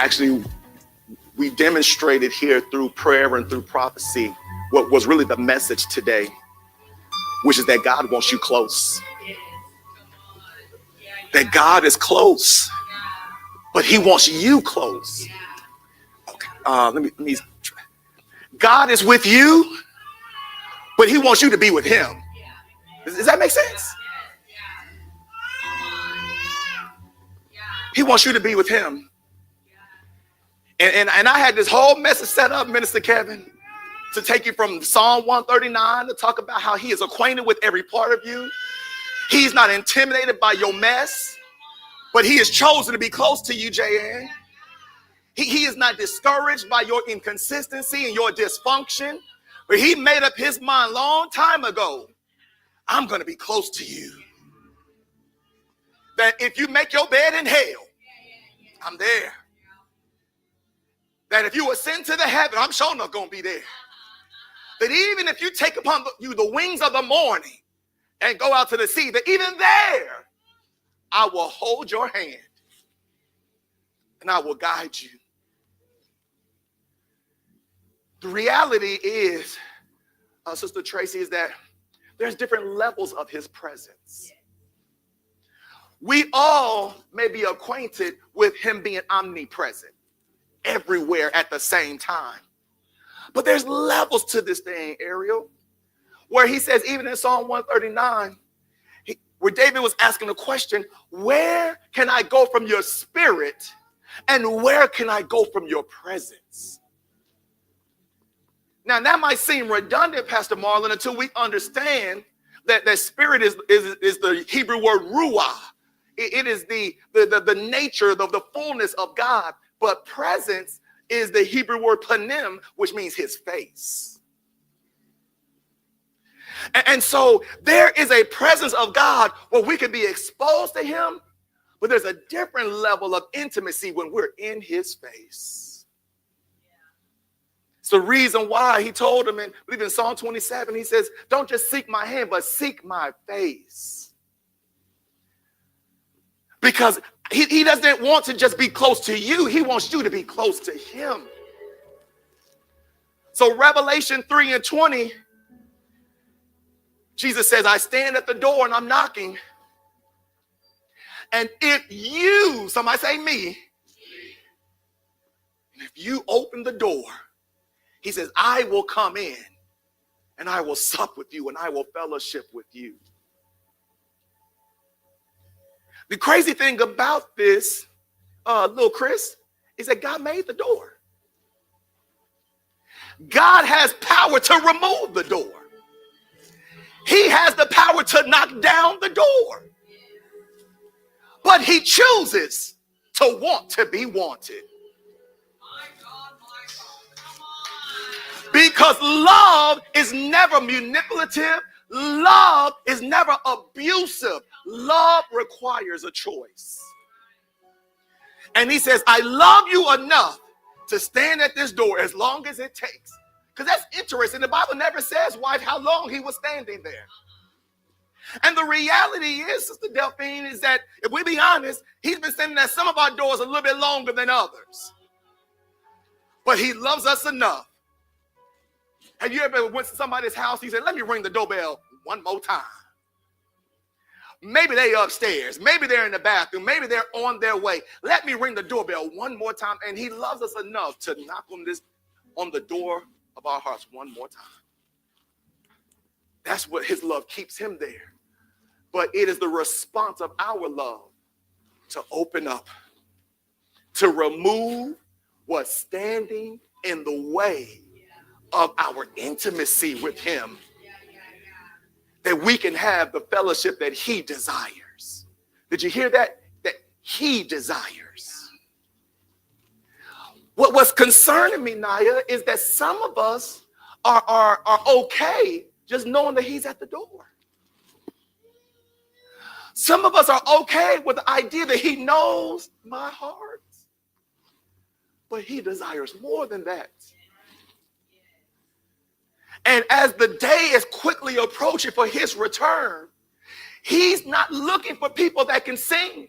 actually, we demonstrated here through prayer and through prophecy what was really the message today, which is that God wants you close. That God is close, but he wants you close. Okay, let me. God is with you, but he wants you to be with him. Does that make sense? He wants you to be with him. And I had this whole message set up, Minister Kevin, to take you from Psalm 139 to talk about how he is acquainted with every part of you. He's not intimidated by your mess, but he has chosen to be close to you, J.N. He is not discouraged by your inconsistency and your dysfunction, but he made up his mind a long time ago. I'm going to be close to you. That if you make your bed in hell, I'm there. That if you ascend to the heaven, I'm sure not going to be there. That even if you take upon you the wings of the morning and go out to the sea, that even there, I will hold your hand and I will guide you. The reality is, Sister Tracy, is that there's different levels of his presence. We all may be acquainted with him being omnipresent everywhere at the same time. But there's levels to this thing, Ariel, where he says, even in Psalm 139, where David was asking the question, where can I go from your spirit and where can I go from your presence? Now, that might seem redundant, Pastor Marlon, until we understand that spirit is the Hebrew word ruah. It is the nature, the fullness of God. But presence is the Hebrew word panim, which means his face. And so there is a presence of God where we can be exposed to him, but there's a different level of intimacy when we're in his face. It's the reason why he told him, I believe in Psalm 27, he says, don't just seek my hand, but seek my face. Because he doesn't want to just be close to you. He wants you to be close to him. So Revelation 3:20, Jesus says, I stand at the door and I'm knocking. And if you, somebody say me, if you open the door, he says, I will come in and I will sup with you and I will fellowship with you. The crazy thing about this, little Chris, is that God made the door. God has power to remove the door. He has the power to knock down the door. But he chooses to want to be wanted. Because love is never manipulative. Love is never abusive. Love requires a choice. And he says, I love you enough to stand at this door as long as it takes. Because that's interesting. The Bible never says, wife, how long he was standing there. And the reality is, Sister Delphine, is that if we be honest, he's been standing at some of our doors a little bit longer than others. But he loves us enough. Have you ever went to somebody's house? He said, let me ring the doorbell one more time. Maybe they upstairs. Maybe they're in the bathroom. Maybe they're on their way. Let me ring the doorbell one more time. And he loves us enough to knock on the door of our hearts one more time. That's what his love keeps him there. But it is the response of our love to open up, to remove what's standing in the way of our intimacy with him, that we can have the fellowship that he desires. Did you hear that? That he desires. What's concerning me, Naya, is that some of us are okay just knowing that he's at the door. Some of us are okay with the idea that he knows my heart, but he desires more than that. And as the day is quickly approaching for his return, he's not looking for people that can sing.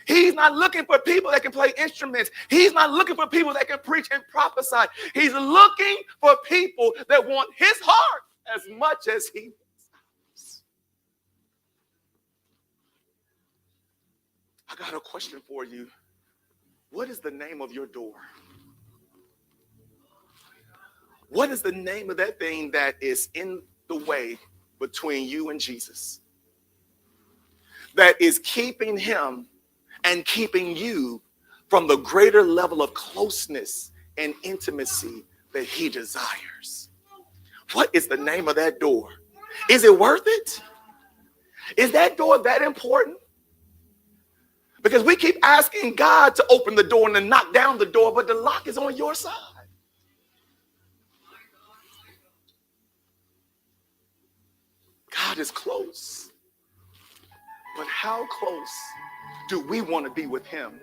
He's not looking for people that can play instruments. He's not looking for people that can preach and prophesy. He's looking for people that want his heart as much as he wants. I got a question for you. What is the name of your door? What is the name of that thing that is in the way between you and Jesus? That is keeping him and keeping you from the greater level of closeness and intimacy that he desires. What is the name of that door? Is it worth it? Is that door that important? Because we keep asking God to open the door and to knock down the door, but the lock is on your side. God is close. But how close do we want to be with him?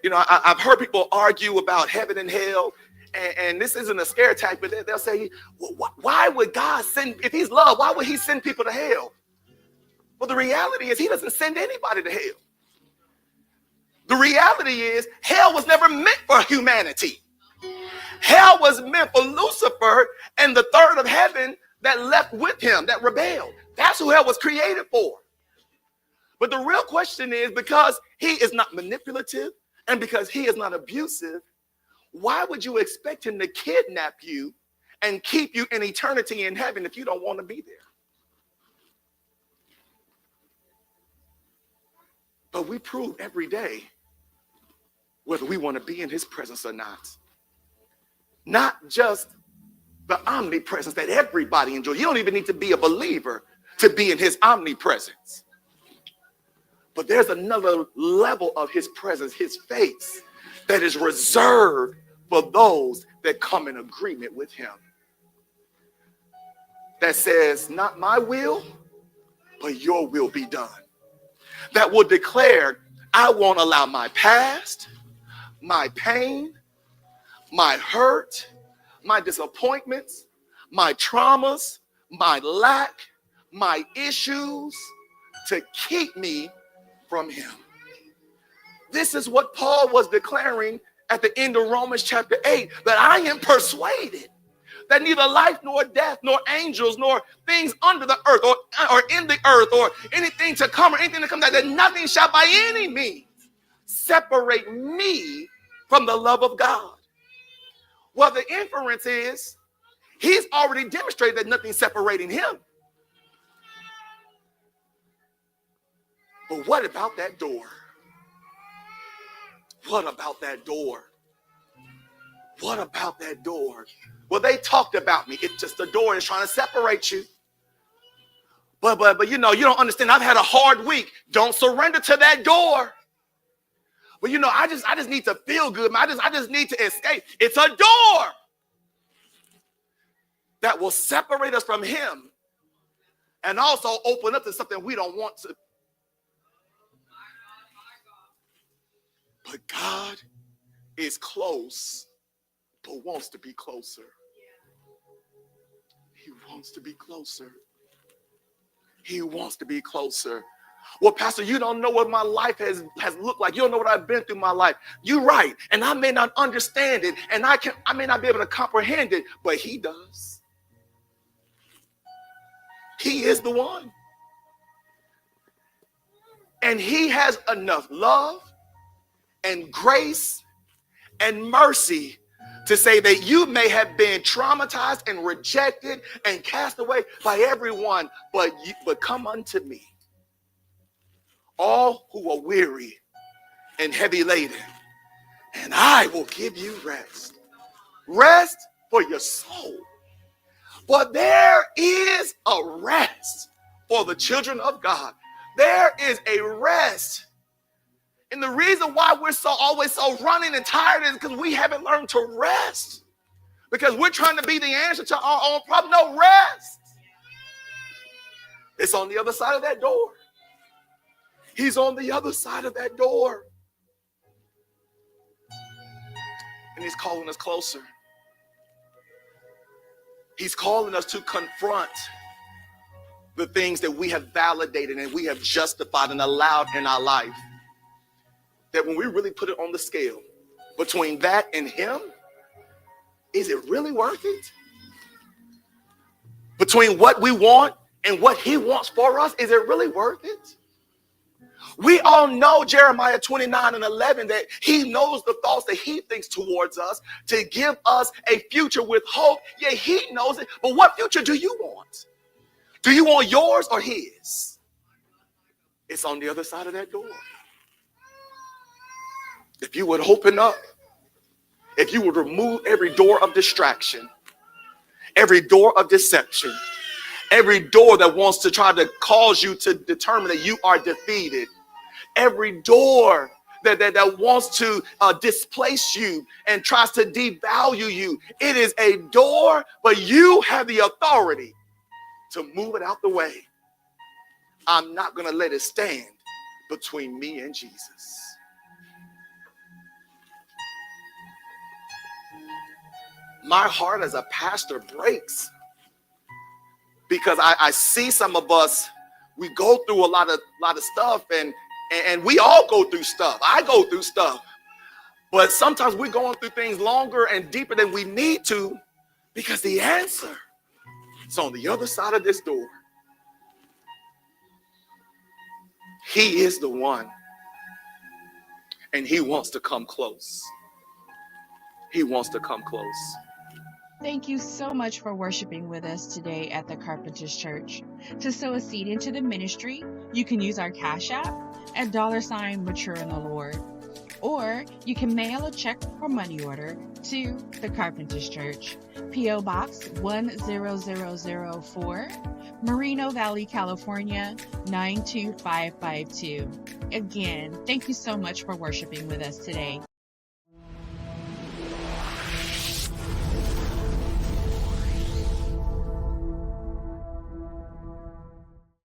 You know, I've heard people argue about heaven and hell, and this isn't a scare tactic, but they'll say, well, why would God send, if he's love, why would he send people to hell? Well, the reality is he doesn't send anybody to hell. The reality is hell was never meant for humanity. Hell was meant for Lucifer and the third of heaven that left with him, that rebelled. That's who hell was created for. But the real question is, because he is not manipulative and because he is not abusive, why would you expect him to kidnap you and keep you in eternity in heaven if you don't want to be there? But we prove every day whether we want to be in his presence or not. Not just the omnipresence that everybody enjoys. You don't even need to be a believer to be in his omnipresence. But there's another level of his presence, his face, that is reserved for those that come in agreement with him. That says, not my will, but your will be done. That will declare, I won't allow my past, my pain, my hurt, my disappointments, my traumas, my lack, my issues to keep me from him. This is what Paul was declaring at the end of Romans chapter 8, that I am persuaded that neither life nor death nor angels nor things under the earth or in the earth or anything to come or anything to come, that nothing shall by any means separate me from the love of God. Well, the inference is he's already demonstrated that nothing's separating him. But what about that door? What about that door? What about that door? Well, they talked about me. It's just the door is trying to separate you. But you know, you don't understand. I've had a hard week. Don't surrender to that door. But you know, I just need to feel good. I just need to escape. It's a door that will separate us from him and also open up to something we don't want to. But God is close, but wants to be closer. He wants to be closer. He wants to be closer. Well, Pastor, you don't know what my life has looked like. You don't know what I've been through my life. You're right. And I may not understand it. And I may not be able to comprehend it, but he does. He is the one. And he has enough love and grace and mercy to say that you may have been traumatized and rejected and cast away by everyone, but come unto me, all who are weary and heavy laden, and I will give you rest. Rest for your soul. But there is a rest for the children of God. There is a rest. And the reason why we're always so running and tired is because we haven't learned to rest. Because we're trying to be the answer to our own problem. No, rest. It's on the other side of that door. He's on the other side of that door. And he's calling us closer. He's calling us to confront the things that we have validated and we have justified and allowed in our life, that when we really put it on the scale between that and him, is it really worth it? Between what we want and what he wants for us, is it really worth it? We all know Jeremiah 29:11, that he knows the thoughts that he thinks towards us to give us a future with hope. Yeah, he knows it. But what future do you want? Do you want yours or his? It's on the other side of that door. If you would open up, if you would remove every door of distraction, every door of deception, every door that wants to try to cause you to determine that you are defeated, every door that wants to displace you and tries to devalue you, it is a door, but you have the authority to move it out the way. I'm not going to let it stand between me and Jesus. My heart as a pastor breaks because I see some of us, we go through a lot of stuff, and we all go through stuff. I go through stuff. But sometimes we're going through things longer and deeper than we need to, because the answer is on the other side of this door. He is the one, and he wants to come close. He wants to come close. Thank you so much for worshiping with us today at the Carpenters Church. To sow a seed into the ministry, you can use our Cash App at $Mature in the Lord. Or you can mail a check or money order to the Carpenters Church, P.O. Box 10004, Moreno Valley, California 92552. Again, thank you so much for worshiping with us today.